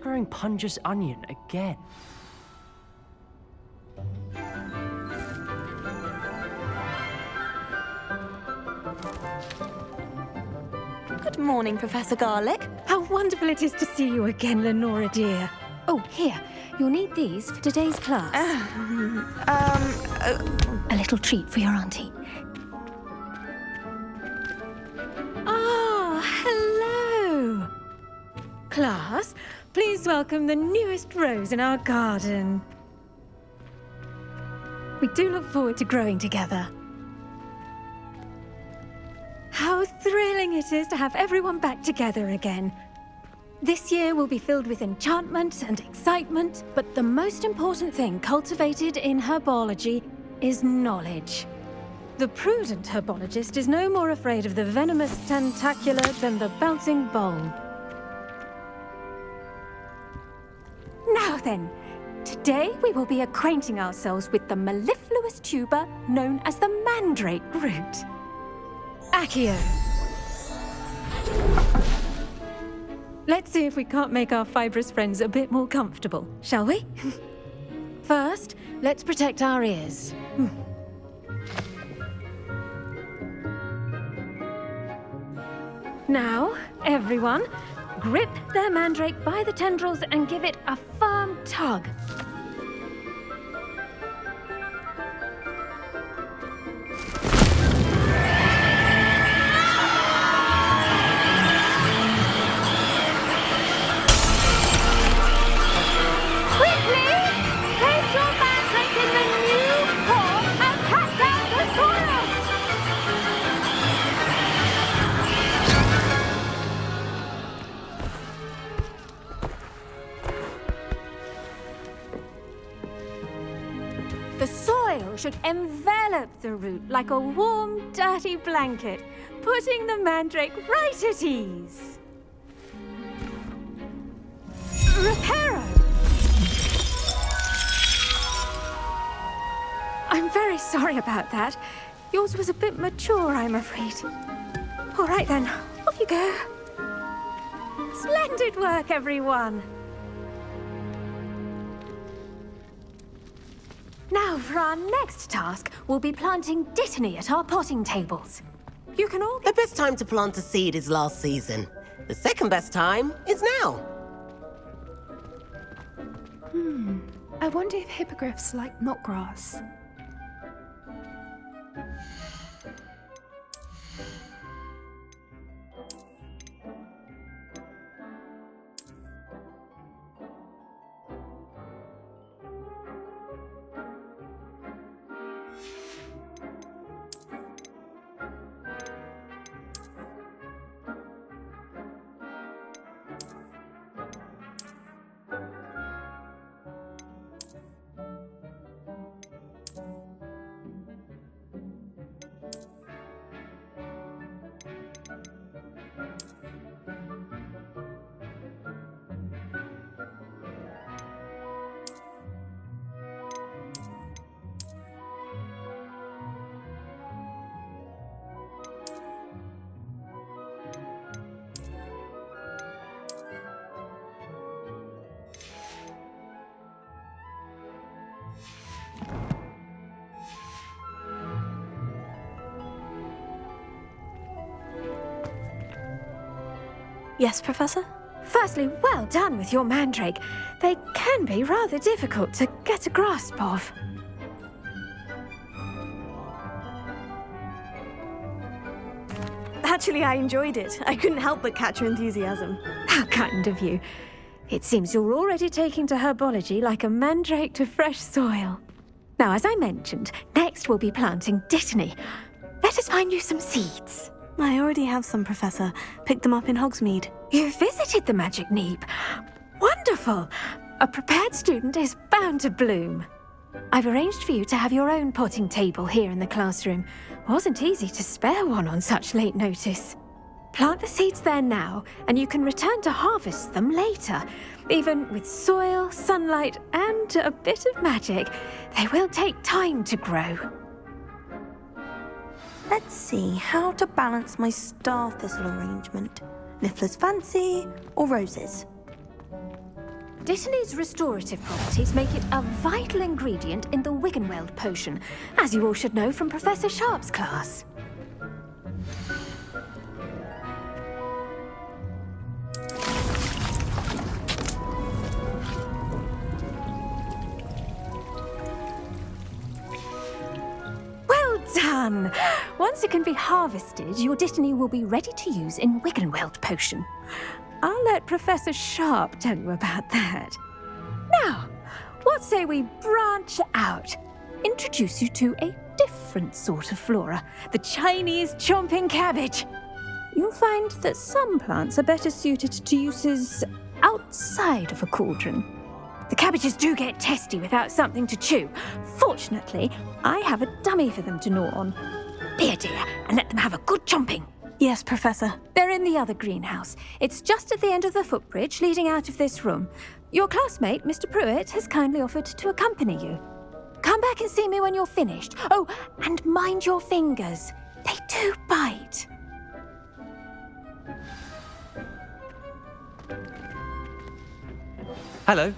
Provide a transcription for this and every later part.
growing Punja's onion again. Good morning, Professor Garlic. How wonderful it is to see you again, Lenora dear. Oh, here. You'll need these for today's class. A little treat for your auntie. Ah, hello. Class, please welcome the newest rose in our garden. We do look forward to growing together. How thrilling it is to have everyone back together again. This year will be filled with enchantment and excitement, but the most important thing cultivated in herbology is knowledge. The prudent herbologist is no more afraid of the venomous tentacula than the bouncing bulb. Now then, today we will be acquainting ourselves with the mellifluous tuber known as the mandrake root. Accio. Let's see if we can't make our fibrous friends a bit more comfortable, shall we? First, let's protect our ears. Now, everyone, grip their mandrake by the tendrils and give it a firm tug. The soil should envelop the root like a warm, dirty blanket, putting the mandrake right at ease. Reparo! I'm very sorry about that. Yours was a bit mature, I'm afraid. All right then, off you go. Splendid work, everyone. Now, for our next task, we'll be planting dittany at our potting tables. You can all... The best time to plant a seed is last season. The second best time is now. I wonder if hippogriffs like knotgrass. Yes, Professor? Firstly, well done with your mandrake. They can be rather difficult to get a grasp of. Actually, I enjoyed it. I couldn't help but catch your enthusiasm. How kind of you. It seems you're already taking to herbology like a mandrake to fresh soil. Now, as I mentioned, next we'll be planting dittany. Let us find you some seeds. I already have some, Professor. Picked them up in Hogsmeade. You visited the Magic Neep. Wonderful! A prepared student is bound to bloom. I've arranged for you to have your own potting table here in the classroom. Wasn't easy to spare one on such late notice. Plant the seeds there now, and you can return to harvest them later. Even with soil, sunlight, and a bit of magic, they will take time to grow. Let's see how to balance my star thistle arrangement. Niffler's fancy or roses? Dittany's restorative properties make it a vital ingredient in the Wiggenweld potion, as you all should know from Professor Sharp's class. Well done! Once it can be harvested, your Dittany will be ready to use in Wiggenweld potion. I'll let Professor Sharp tell you about that. Now, what say we branch out? Introduce you to a different sort of flora, the Chinese chomping cabbage. You'll find that some plants are better suited to uses outside of a cauldron. The cabbages do get testy without something to chew. Fortunately, I have a dummy for them to gnaw on. Be a dear and let them have a good chomping. Yes, Professor. They're in the other greenhouse. It's just at the end of the footbridge leading out of this room. Your classmate, Mr. Pruitt, has kindly offered to accompany you. Come back and see me when you're finished. Oh, and mind your fingers. They do bite. Hello.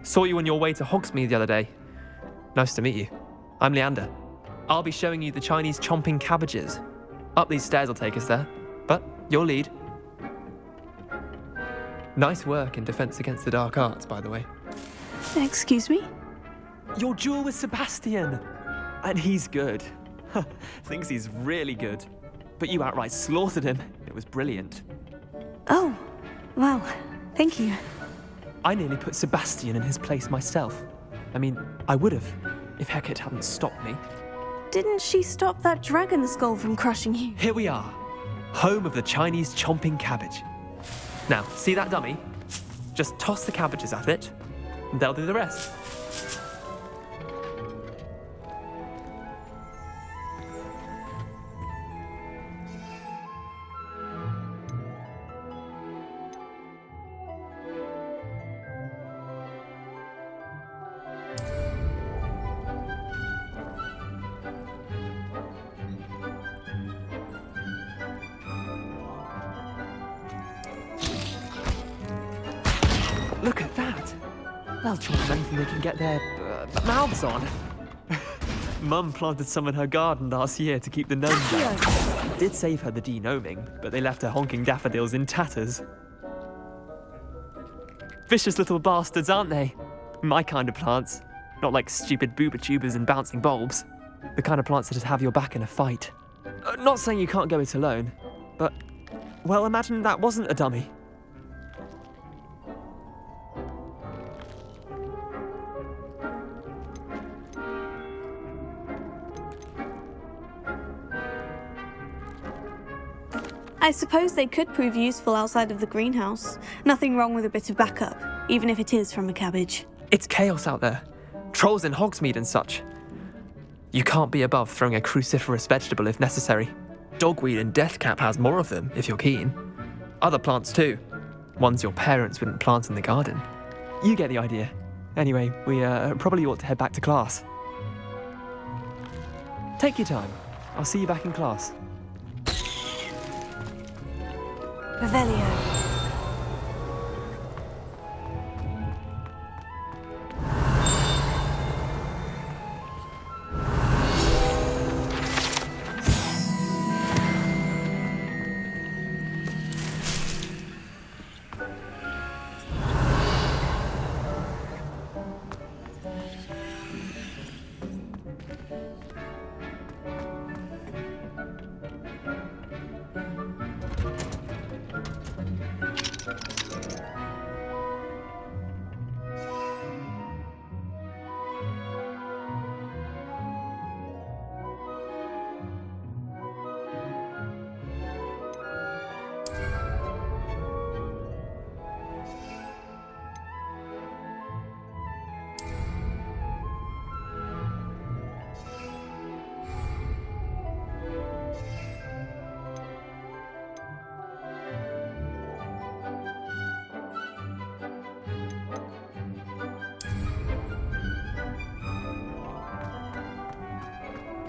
Saw you on your way to Hogsmeade the other day. Nice to meet you. I'm Leander. I'll be showing you the Chinese chomping cabbages. Up these stairs will take us there, but your lead. Nice work in Defense Against the Dark Arts, by the way. Excuse me? Your duel with Sebastian! And he's good. Thinks he's really good. But you outright slaughtered him. It was brilliant. Oh, well, thank you. I nearly put Sebastian in his place myself. I mean, I would have, if Hecate hadn't stopped me. Didn't she stop that dragon skull from crushing you? Here we are, home of the Chinese chomping cabbage. Now, see that dummy? Just toss the cabbages at it, and they'll do the rest. Look at that! They'll chomp anything they can get their mouths on. Mum planted some in her garden last year to keep the gnomes out. Did save her the de-gnoming, but they left her honking daffodils in tatters. Vicious little bastards, aren't they? My kind of plants. Not like stupid booba tubers and bouncing bulbs. The kind of plants that just have your back in a fight. Not saying you can't go it alone, but, well, imagine that wasn't a dummy. I suppose they could prove useful outside of the greenhouse. Nothing wrong with a bit of backup, even if it is from a cabbage. It's chaos out there. Trolls in Hogsmeade and such. You can't be above throwing a cruciferous vegetable if necessary. Dogweed and deathcap has more of them, if you're keen. Other plants too. Ones your parents wouldn't plant in the garden. You get the idea. Anyway, we probably ought to head back to class. Take your time. I'll see you back in class. Revelio.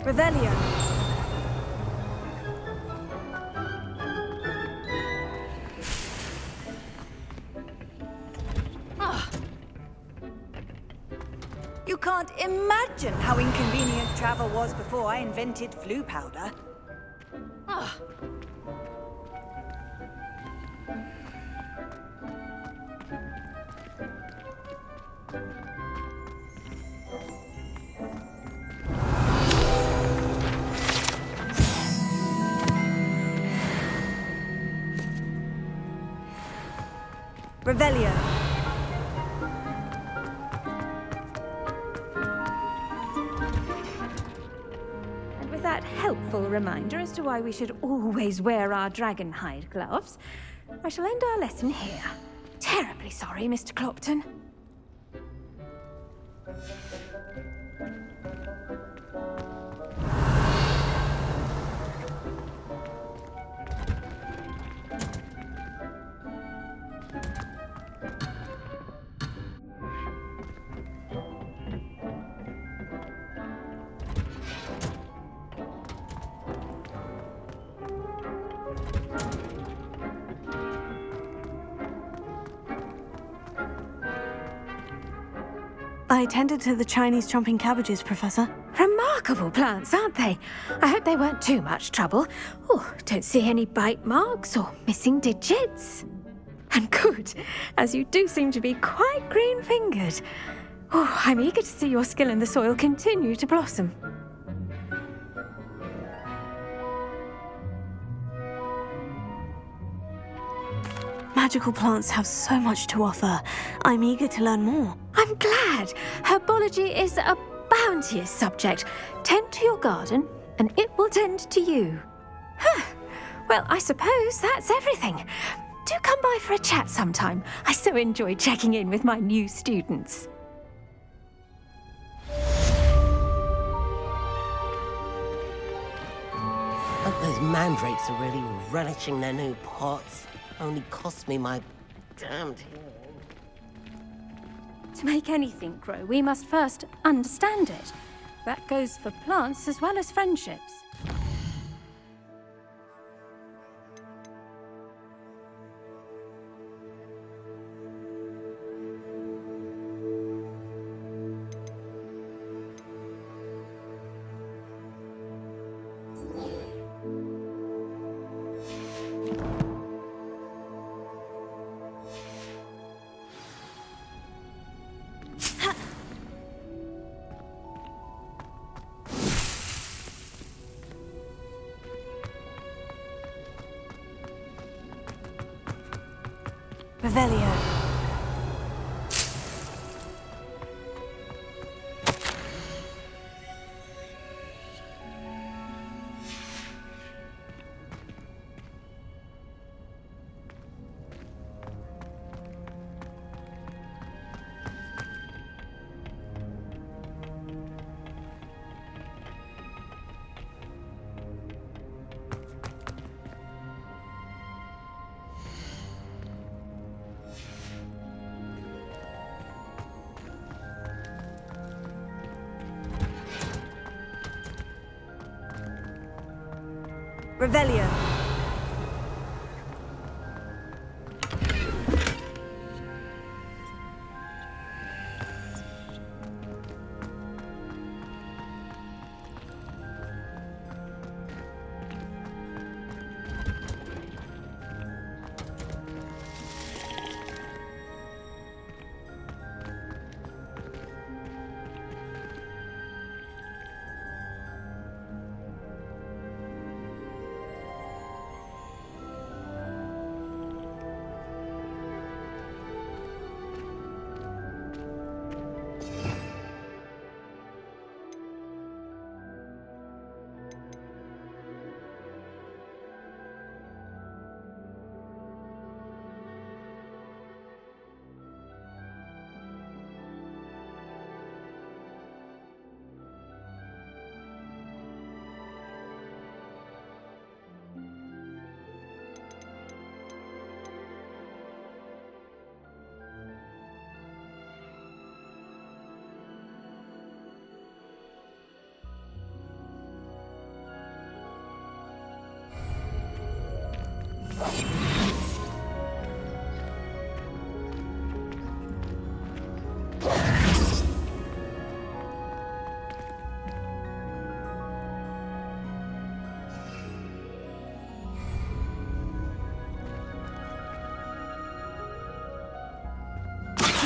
Revelio. can't imagine how inconvenient travel was before I invented flu powder. Ah. Revelio. And with that helpful reminder as to why we should always wear our dragon hide gloves, I shall end our lesson here. Terribly sorry, Mr. Clopton. I tended to the Chinese chomping cabbages, Professor. Remarkable plants, aren't they? I hope they weren't too much trouble. Oh, don't see any bite marks or missing digits. And good, as you do seem to be quite green-fingered. Oh, I'm eager to see your skill in the soil continue to blossom. Magical plants have so much to offer. I'm eager to learn more. I'm glad. Herbology is a bounteous subject. Tend to your garden, and it will tend to you. Huh. Well, I suppose that's everything. Do come by for a chat sometime. I so enjoy checking in with my new students. Hope those mandrakes are really relishing their new pots. Only cost me my damned hearing. To make anything grow, we must first understand it. That goes for plants as well as friendships. Revelio. Revelio.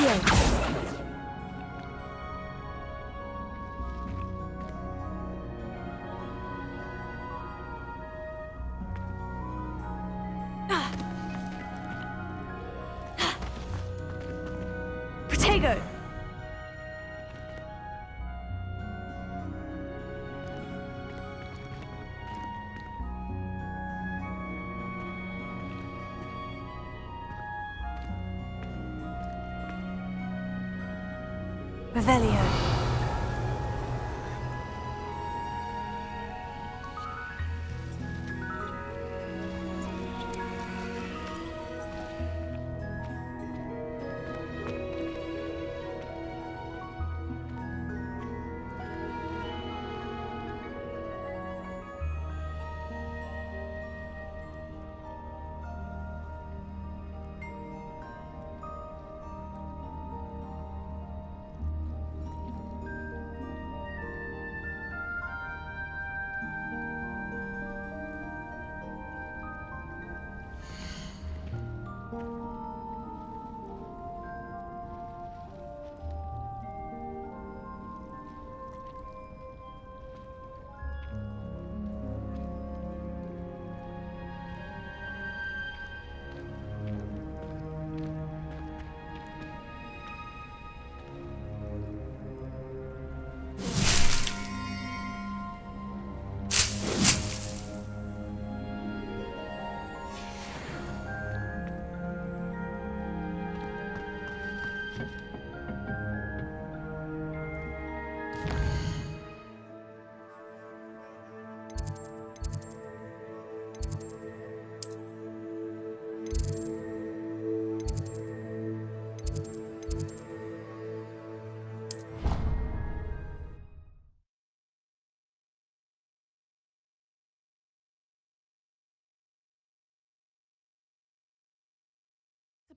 Revelio. Protego! Revelio.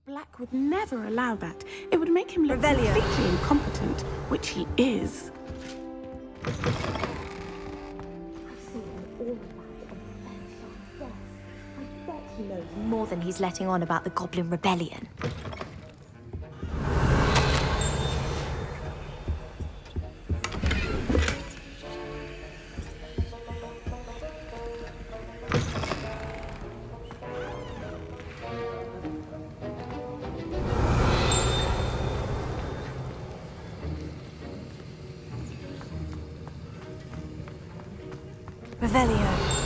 Black would never allow that. It would make him look Revelio. completely incompetent, which he is. He knows more than he's letting on about the Goblin Rebellion. Revelio.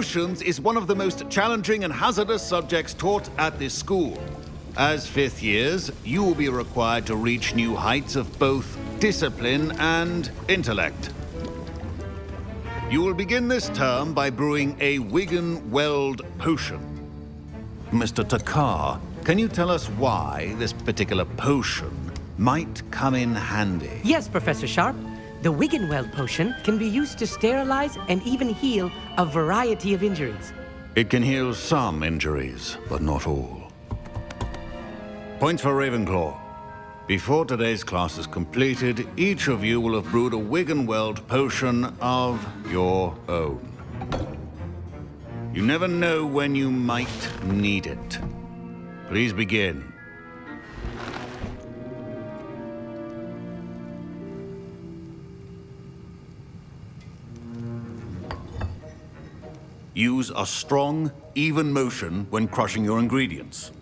Potions is one of the most challenging and hazardous subjects taught at this school. As fifth years, you will be required to reach new heights of both discipline and intellect. You will begin this term by brewing a Wiggen-Weld potion. Mr. Takar, can you tell us why this particular potion might come in handy? Yes, Professor Sharp. The Wiggenweld potion can be used to sterilize and even heal a variety of injuries. It can heal some injuries, but not all. Points for Ravenclaw. Before today's class is completed, each of you will have brewed a Wiggenweld potion of your own. You never know when you might need it. Please begin. Use a strong, even motion when crushing your ingredients.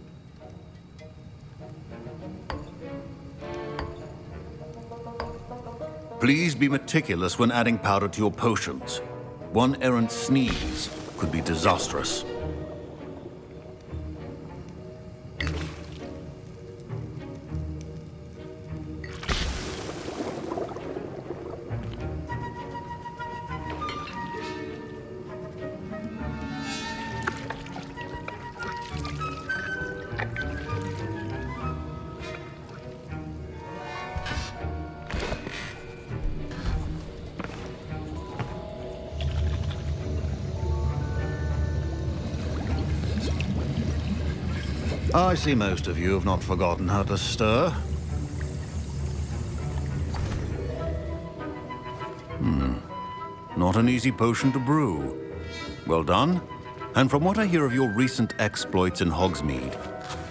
Please be meticulous when adding powder to your potions. One errant sneeze could be disastrous. I see most of you have not forgotten how to stir. Not an easy potion to brew. Well done. And from what I hear of your recent exploits in Hogsmeade,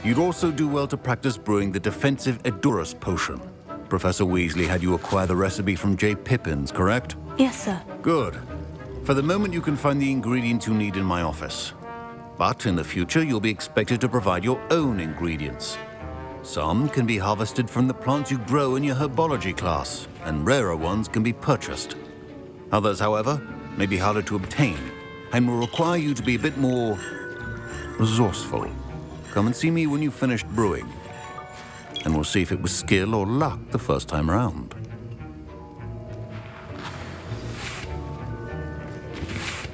you'd also do well to practice brewing the defensive Edurus potion. Professor Weasley had you acquire the recipe from J. Pippin's, correct? Yes, sir. Good. For the moment, you can find the ingredients you need in my office. But in the future, you'll be expected to provide your own ingredients. Some can be harvested from the plants you grow in your herbology class, and rarer ones can be purchased. Others, however, may be harder to obtain, and will require you to be a bit more resourceful. Come and see me when you've finished brewing, and we'll see if it was skill or luck the first time around.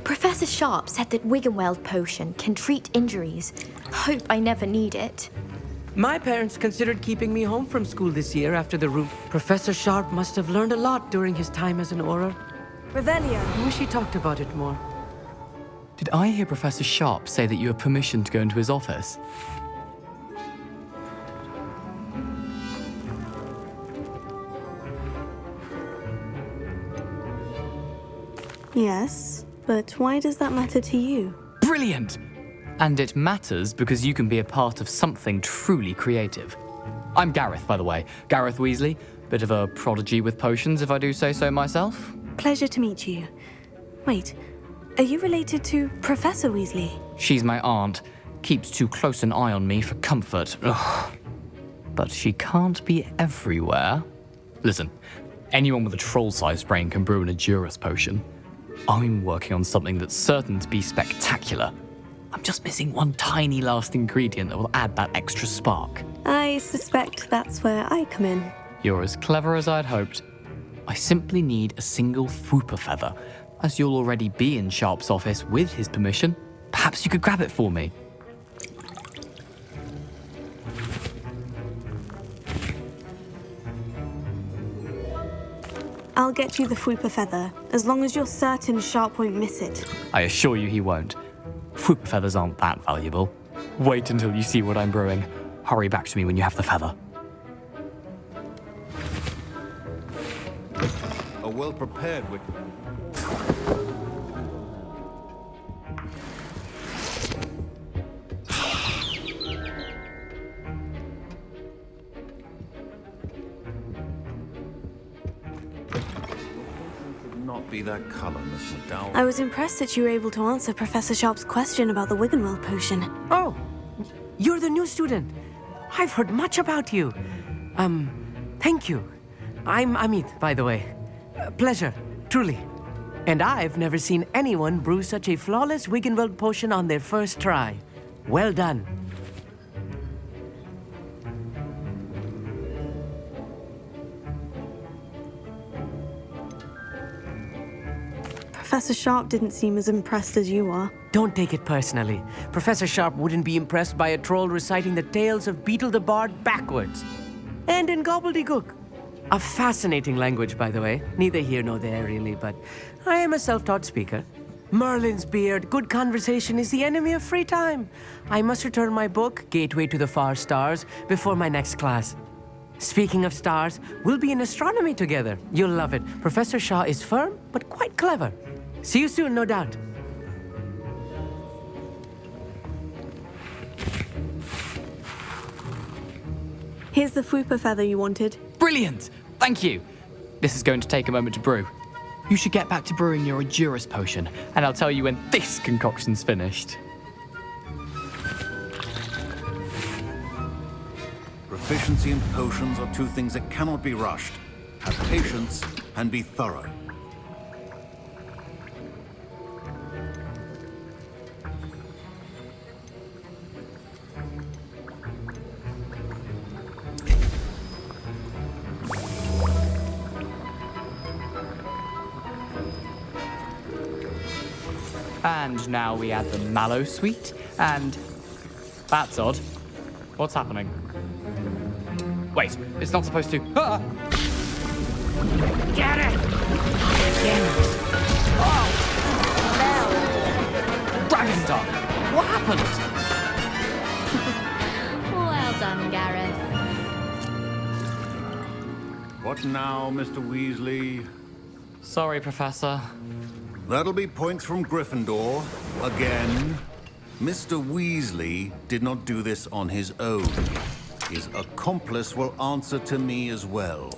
Professor Sharp said that Wiggenweld potion can treat injuries. Hope I never need it. My parents considered keeping me home from school this year after the room. Professor Sharp must have learned a lot during his time as an Auror. Revelio. I wish he talked about it more. Did I hear Professor Sharp say that you have permission to go into his office? Yes, but why does that matter to you? Brilliant! And it matters because you can be a part of something truly creative. I'm Gareth, by the way. Gareth Weasley. Bit of a prodigy with potions, if I do say so myself. Pleasure to meet you. Wait, are you related to Professor Weasley? She's my aunt. Keeps too close an eye on me for comfort. Ugh. But she can't be everywhere. Listen, anyone with a troll-sized brain can brew an Edurus potion. I'm working on something that's certain to be spectacular. I'm just missing one tiny last ingredient that will add that extra spark. I suspect that's where I come in. You're as clever as I'd hoped. I simply need a single Fwooper feather. As you'll already be in Sharp's office with his permission, perhaps you could grab it for me. I'll get you the Fwooper feather, as long as you're certain Sharp won't miss it. I assure you he won't. Fwooper feathers aren't that valuable. Wait until you see what I'm brewing. Hurry back to me when you have the feather. A well-prepared wit. Not be that color, Miss McDowell. I was impressed that you were able to answer Professor Sharp's question about the Wiggenweld potion. Oh, you're the new student. I've heard much about you. Thank you. I'm Amit, by the way. Pleasure, truly. And I've never seen anyone brew such a flawless Wiggenweld potion on their first try. Well done. Professor Sharp didn't seem as impressed as you are. Don't take it personally. Professor Sharp wouldn't be impressed by a troll reciting the tales of Beetle the Bard backwards. And in gobbledygook. A fascinating language, by the way. Neither here nor there, really, but I am a self-taught speaker. Merlin's beard, good conversation is the enemy of free time. I must return my book, Gateway to the Far Stars, before my next class. Speaking of stars, we'll be in astronomy together. You'll love it. Professor Shah is firm, but quite clever. See you soon, no doubt. Here's the Fwooper feather you wanted. Brilliant! Thank you. This is going to take a moment to brew. You should get back to brewing your Edurus potion, and I'll tell you when this concoction's finished. Proficiency in potions are two things that cannot be rushed. Have patience and be thorough. And now we add the mallow sweet, and... That's odd. What's happening? Wait, it's not supposed to... Ah! Get it! Oh! No! Dragon's Tongue! What happened? fun, Gareth. What now, Mr. Weasley? Sorry, Professor. That'll be points from Gryffindor. Again. Mr. Weasley did not do this on his own. His accomplice will answer to me as well.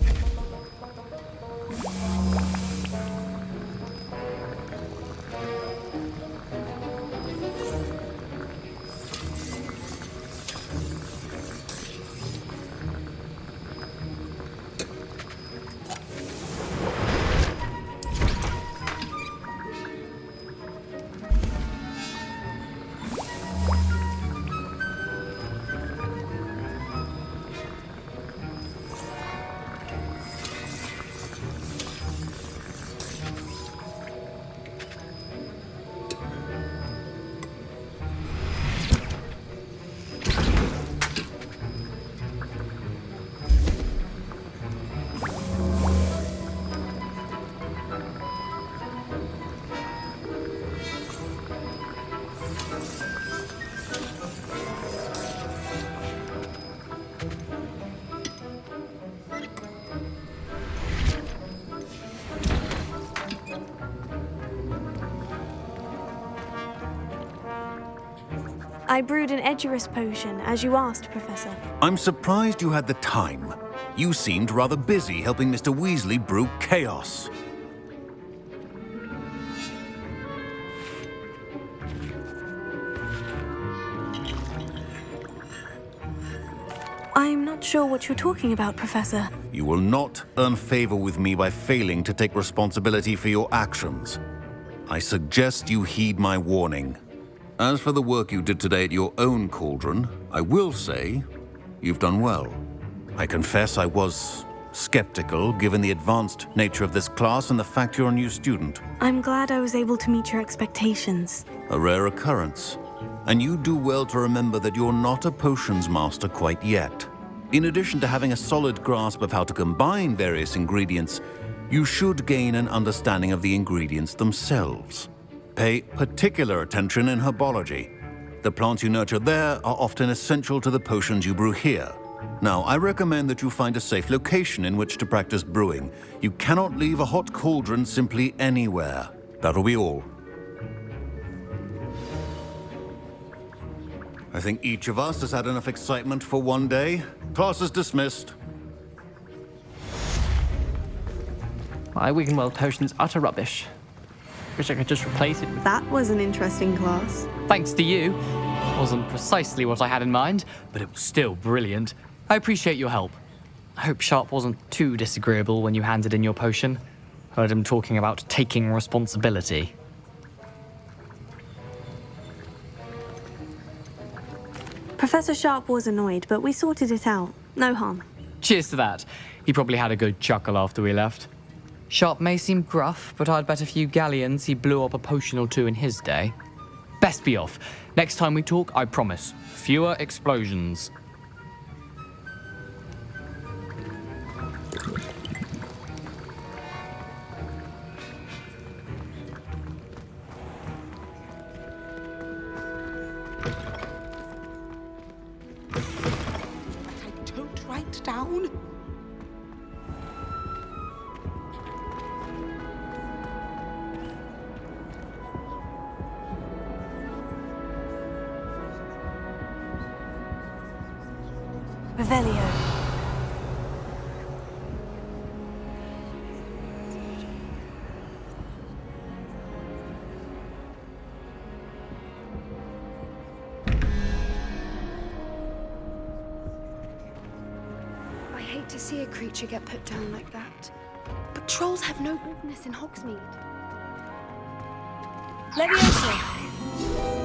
I brewed an Edurus potion, as you asked, Professor. I'm surprised you had the time. You seemed rather busy helping Mr. Weasley brew chaos. I'm not sure what you're talking about, Professor. You will not earn favor with me by failing to take responsibility for your actions. I suggest you heed my warning. As for the work you did today at your own cauldron, I will say you've done well. I confess I was skeptical, given the advanced nature of this class and the fact you're a new student. I'm glad I was able to meet your expectations. A rare occurrence. And you do well to remember that you're not a potions master quite yet. In addition to having a solid grasp of how to combine various ingredients, you should gain an understanding of the ingredients themselves. Pay particular attention in herbology. The plants you nurture there are often essential to the potions you brew here. Now, I recommend that you find a safe location in which to practice brewing. You cannot leave a hot cauldron simply anywhere. That'll be all. I think each of us has had enough excitement for one day. Class is dismissed. My Wiggenweld potion's utter rubbish. Wish I could just replace it with... That was an interesting class. Thanks to you. Wasn't precisely what I had in mind, but it was still brilliant. I appreciate your help. I hope Sharp wasn't too disagreeable when you handed in your potion. Heard him talking about taking responsibility. Professor Sharp was annoyed, but we sorted it out. No harm. Cheers to that. He probably had a good chuckle after we left. Sharp may seem gruff, but I'd bet a few galleons he blew up a potion or two in his day. Best be off. Next time we talk, I promise, fewer explosions. I don't write down. Revelio. I hate to see a creature get put down like that. But trolls have no business in Hogsmeade. Leviosa.